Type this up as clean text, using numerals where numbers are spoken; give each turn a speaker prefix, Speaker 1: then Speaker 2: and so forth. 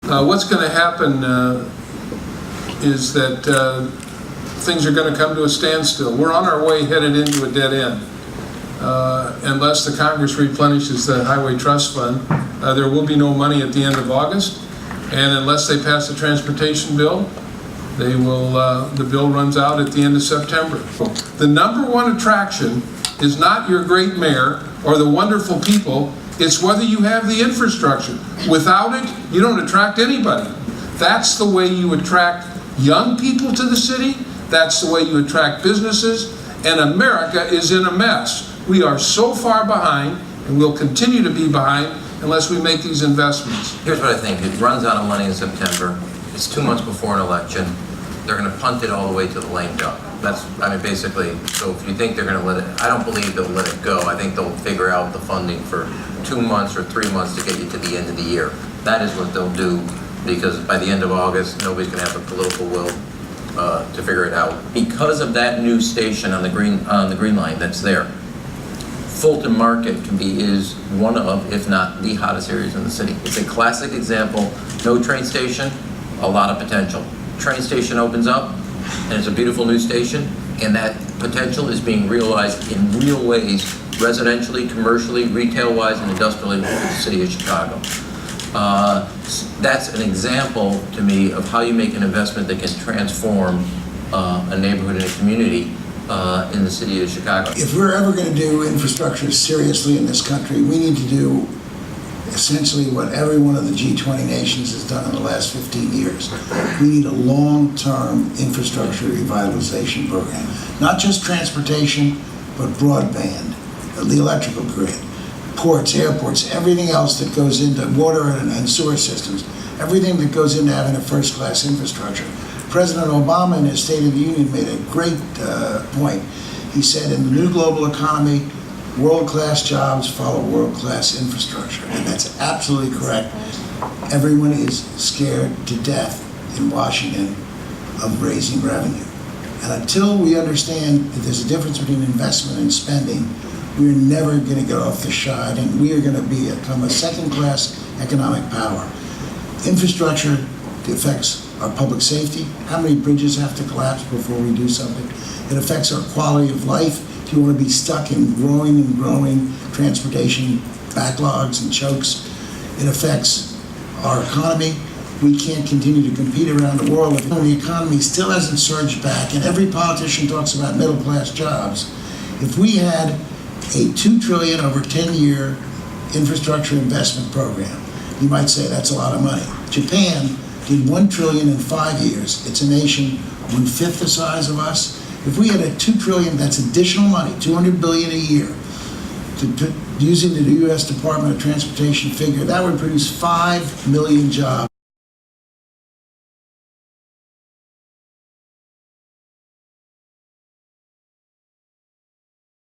Speaker 1: What's going to happen is that things are going to come to a standstill. We're on our way headed into a dead end. Unless the Congress replenishes the Highway Trust Fund, there will be no money at the end of August. And unless they pass the transportation bill, they will. The bill runs out at the end of September. The number one attraction is not your great mayor or the wonderful people. It's whether you have the infrastructure. Without it, you don't attract anybody. That's the way you attract young people to the city. That's the way you attract businesses. And America is in a mess. We are so far behind, and we'll continue to be behind unless we make these investments.
Speaker 2: Here's what I think. It runs out of money in September. It's 2 months before an election. They're going to punt it all the way to the lame duck. Basically, so if you think they're going to let it, I don't believe they'll let it go. I think they'll figure out the funding for 2 months or 3 months to get you to the end of the year. That is what they'll do, because by the end of August, nobody's going to have the political will to figure it out. Because of that new station on the green line that's there, Fulton Market is one of, if not the hottest areas in the city. It's a classic example. No train station, a lot of potential. Train station opens up, and it's a beautiful new station, and that potential is being realized in real ways, residentially, commercially, retail-wise, and industrially in the city of Chicago. That's an example to me of how you make an investment that can transform a neighborhood and a community in the city of Chicago.
Speaker 3: If we're ever going to do infrastructure seriously in this country, we need to do essentially what every one of the G20 nations has done in the last 15 years. We need a long-term infrastructure revitalization program. Not just transportation, but broadband, the electrical grid, ports, airports, everything else that goes into water and sewer systems, everything that goes into having a first-class infrastructure. President Obama in his State of the Union made a great point. He said, in the new global economy, world-class jobs follow world-class infrastructure, and that's absolutely correct. Everyone is scared to death in Washington of raising revenue. And until we understand that there's a difference between investment and spending, we're never going to get off the shine, and we are going to become a second-class economic power. Infrastructure affects our public safety. How many bridges have to collapse before we do something? It affects our quality of life. Do you want to be stuck in growing and growing transportation backlogs and chokes? It affects our economy. We can't continue to compete around the world if the economy still hasn't surged back, and every politician talks about middle-class jobs. If we had a $2 trillion over 10-year infrastructure investment program, you might say that's a lot of money. Japan did $1 trillion in 5 years. It's a nation 1/5 the size of us. If we had a $2 trillion, that's additional money, $200 billion a year. Using the U.S. Department of Transportation figure, that would produce 5 million jobs.